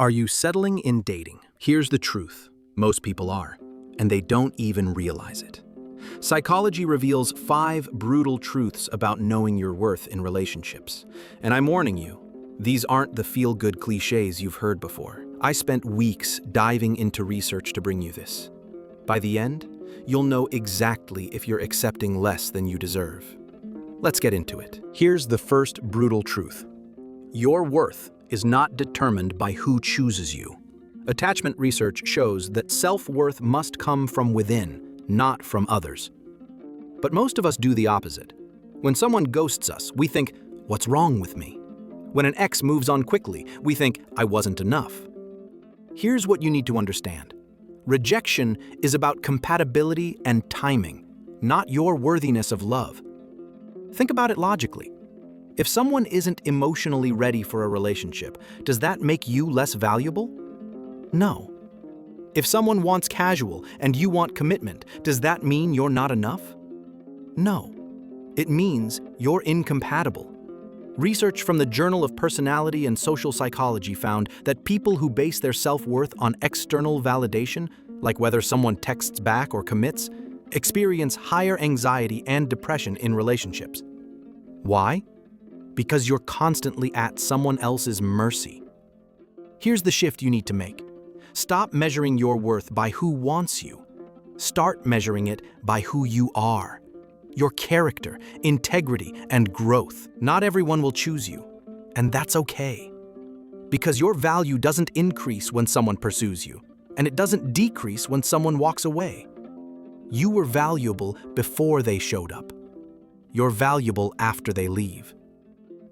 Are you settling in dating? Here's the truth. Most people are, and they don't even realize it. Psychology reveals 5 brutal truths about knowing your worth in relationships. And I'm warning you, these aren't the feel-good cliches you've heard before. I spent weeks diving into research to bring you this. By the end, you'll know exactly if you're accepting less than you deserve. Let's get into it. Here's the first brutal truth. Your worth is not determined by who chooses you. Attachment research shows that self-worth must come from within, not from others. But most of us do the opposite. When someone ghosts us, we think, what's wrong with me? When an ex moves on quickly, we think, I wasn't enough. Here's what you need to understand. Rejection is about compatibility and timing, not your worthiness of love. Think about it logically. If someone isn't emotionally ready for a relationship, does that make you less valuable? No. If someone wants casual and you want commitment, does that mean you're not enough? No. It means you're incompatible. Research from the Journal of Personality and Social Psychology found that people who base their self-worth on external validation, like whether someone texts back or commits, experience higher anxiety and depression in relationships. Why? Because you're constantly at someone else's mercy. Here's the shift you need to make. Stop measuring your worth by who wants you. Start measuring it by who you are. Your character, integrity, and growth. Not everyone will choose you, and that's okay. Because your value doesn't increase when someone pursues you, and it doesn't decrease when someone walks away. You were valuable before they showed up. You're valuable after they leave.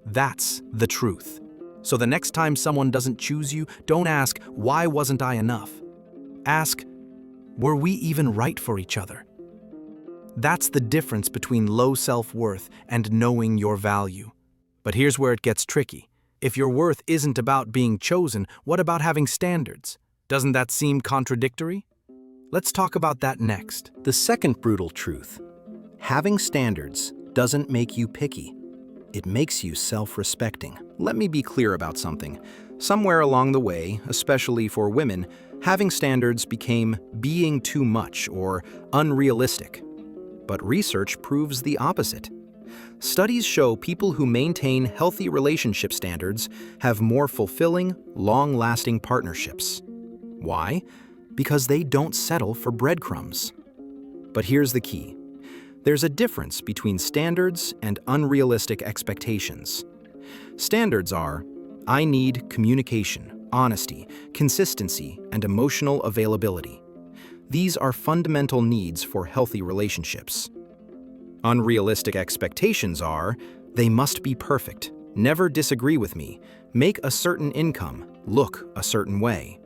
That's the truth. So the next time someone doesn't choose you, don't ask, why wasn't I enough? Ask, were we even right for each other? That's the difference between low self-worth and knowing your value. But here's where it gets tricky. If your worth isn't about being chosen, what about having standards? Doesn't that seem contradictory? Let's talk about that next. The second brutal truth. Having standards doesn't make you picky. It makes you self-respecting. Let me be clear about something. Somewhere along the way, especially for women, having standards became being too much or unrealistic. But research proves the opposite. Studies show people who maintain healthy relationship standards have more fulfilling, long-lasting partnerships. Why? Because they don't settle for breadcrumbs. But here's the key. There's a difference between standards and unrealistic expectations. Standards are, I need communication, honesty, consistency, and emotional availability. These are fundamental needs for healthy relationships. Unrealistic expectations are, they must be perfect, never disagree with me, make a certain income, look a certain way.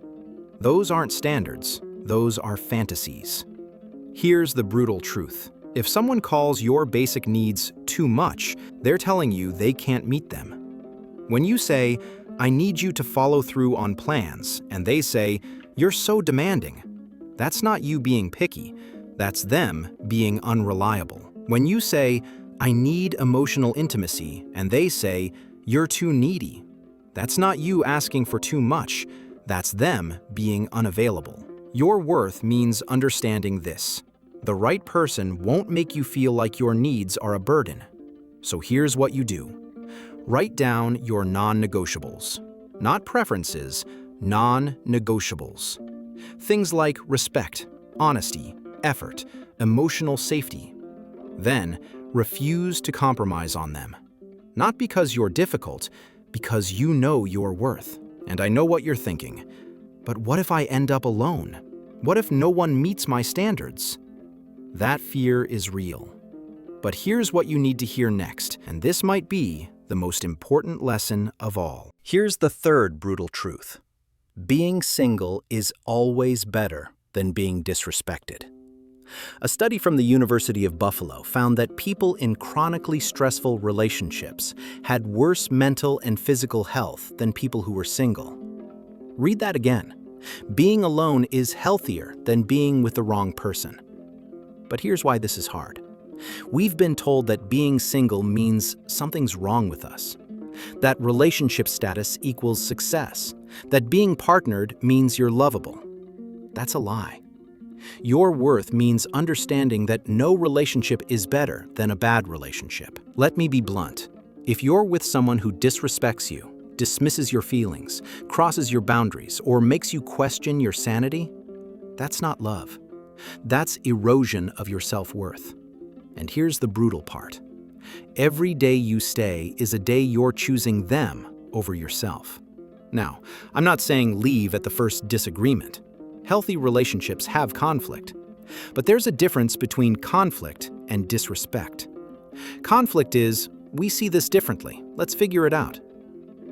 Those aren't standards, those are fantasies. Here's the brutal truth. If someone calls your basic needs too much, they're telling you they can't meet them. When you say, I need you to follow through on plans, and they say, you're so demanding, that's not you being picky, that's them being unreliable. When you say, I need emotional intimacy, and they say, you're too needy, that's not you asking for too much, that's them being unavailable. Your worth means understanding this. The right person won't make you feel like your needs are a burden. So here's what you do. Write down your non-negotiables. Not preferences, non-negotiables. Things like respect, honesty, effort, emotional safety. Then, refuse to compromise on them. Not because you're difficult, because you know your worth. And I know what you're thinking. But what if I end up alone? What if no one meets my standards? That fear is real. But here's what you need to hear next, and this might be the most important lesson of all. Here's the third brutal truth. Being single is always better than being disrespected. A study from the University of Buffalo found that people in chronically stressful relationships had worse mental and physical health than people who were single. Read that again. Being alone is healthier than being with the wrong person. But here's why this is hard. We've been told that being single means something's wrong with us, that relationship status equals success, that being partnered means you're lovable. That's a lie. Your worth means understanding that no relationship is better than a bad relationship. Let me be blunt. If you're with someone who disrespects you, dismisses your feelings, crosses your boundaries, or makes you question your sanity, that's not love. That's erosion of your self-worth. And here's the brutal part. Every day you stay is a day you're choosing them over yourself. Now, I'm not saying leave at the first disagreement. Healthy relationships have conflict. But there's a difference between conflict and disrespect. Conflict is, we see this differently, let's figure it out.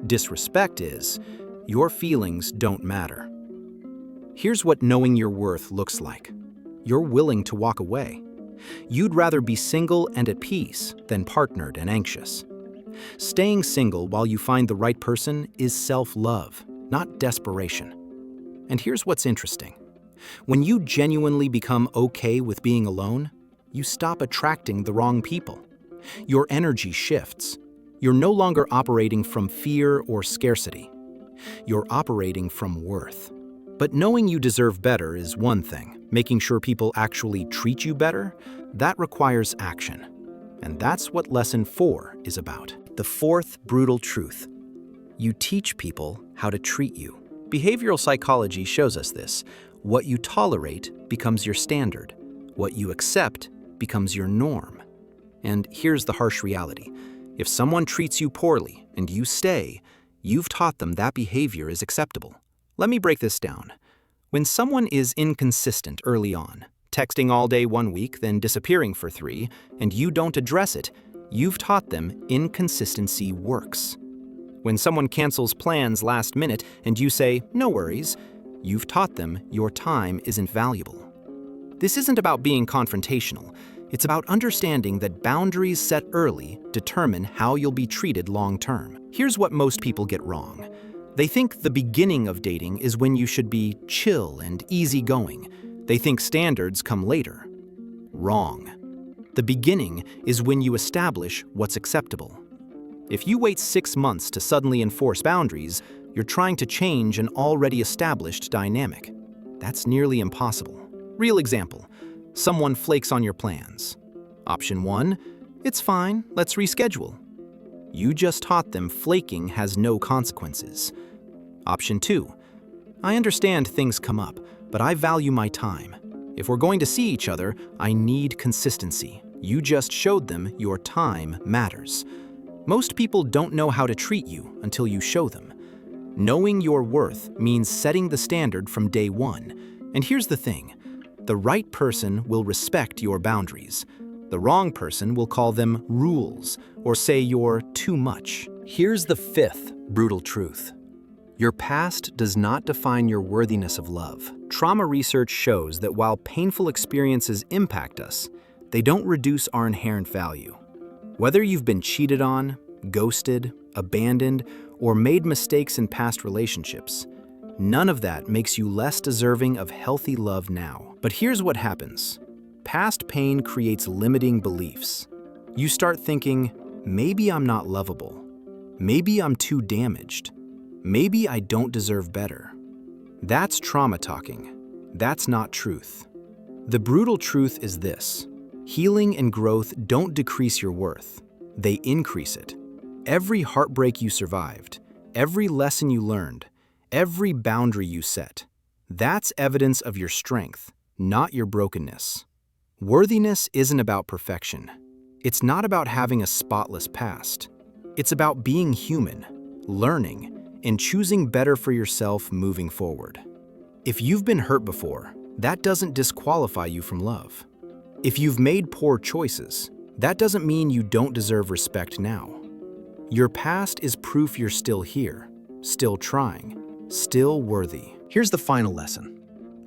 Disrespect is, your feelings don't matter. Here's what knowing your worth looks like. You're willing to walk away. You'd rather be single and at peace than partnered and anxious. Staying single while you find the right person is self-love, not desperation. And here's what's interesting. When you genuinely become okay with being alone, you stop attracting the wrong people. Your energy shifts. You're no longer operating from fear or scarcity. You're operating from worth. But knowing you deserve better is one thing. Making sure people actually treat you better, that requires action. And that's what Lesson 4 is about. The fourth brutal truth. You teach people how to treat you. Behavioral psychology shows us this. What you tolerate becomes your standard. What you accept becomes your norm. And here's the harsh reality. If someone treats you poorly and you stay, you've taught them that behavior is acceptable. Let me break this down. When someone is inconsistent early on, texting all day 1 week, then disappearing for 3, and you don't address it, you've taught them inconsistency works. When someone cancels plans last minute and you say, no worries, you've taught them your time isn't valuable. This isn't about being confrontational. It's about understanding that boundaries set early determine how you'll be treated long term. Here's what most people get wrong. They think the beginning of dating is when you should be chill and easygoing. They think standards come later. Wrong. The beginning is when you establish what's acceptable. If you wait 6 months to suddenly enforce boundaries, you're trying to change an already established dynamic. That's nearly impossible. Real example. Someone flakes on your plans. Option 1, it's fine, let's reschedule. You just taught them flaking has no consequences. Option 2, I understand things come up, but I value my time. If we're going to see each other, I need consistency. You just showed them your time matters. Most people don't know how to treat you until you show them. Knowing your worth means setting the standard from day one. And here's the thing. The right person will respect your boundaries. The wrong person will call them rules or say you're too much. Here's the fifth brutal truth. Your past does not define your worthiness of love. Trauma research shows that while painful experiences impact us, they don't reduce our inherent value. Whether you've been cheated on, ghosted, abandoned, or made mistakes in past relationships, none of that makes you less deserving of healthy love now. But here's what happens. Past pain creates limiting beliefs. You start thinking, maybe I'm not lovable. Maybe I'm too damaged. Maybe I don't deserve better. That's trauma talking. That's not truth. The brutal truth is this. Healing and growth don't decrease your worth. They increase it. Every heartbreak you survived, every lesson you learned, every boundary you set, that's evidence of your strength, not your brokenness. Worthiness isn't about perfection. It's not about having a spotless past. It's about being human, learning, and choosing better for yourself moving forward. If you've been hurt before, that doesn't disqualify you from love. If you've made poor choices, that doesn't mean you don't deserve respect now. Your past is proof you're still here, still trying, still worthy. Here's the final lesson.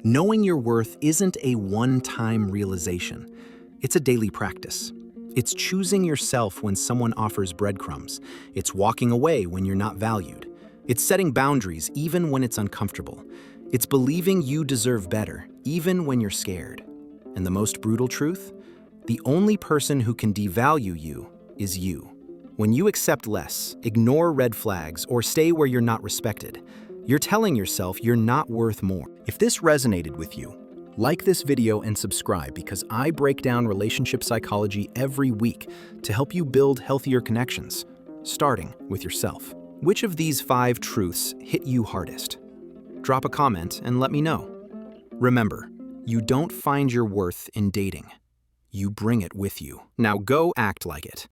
Knowing your worth isn't a one-time realization. It's a daily practice. It's choosing yourself when someone offers breadcrumbs. It's walking away when you're not valued. It's setting boundaries even when it's uncomfortable. It's believing you deserve better, even when you're scared. And the most brutal truth? The only person who can devalue you is you. When you accept less, ignore red flags, or stay where you're not respected, You're telling yourself you're not worth more. If this resonated with you, like this video and subscribe because I break down relationship psychology every week to help you build healthier connections, starting with yourself. Which of these 5 truths hit you hardest? Drop a comment and let me know. Remember, you don't find your worth in dating. You bring it with you. Now go act like it.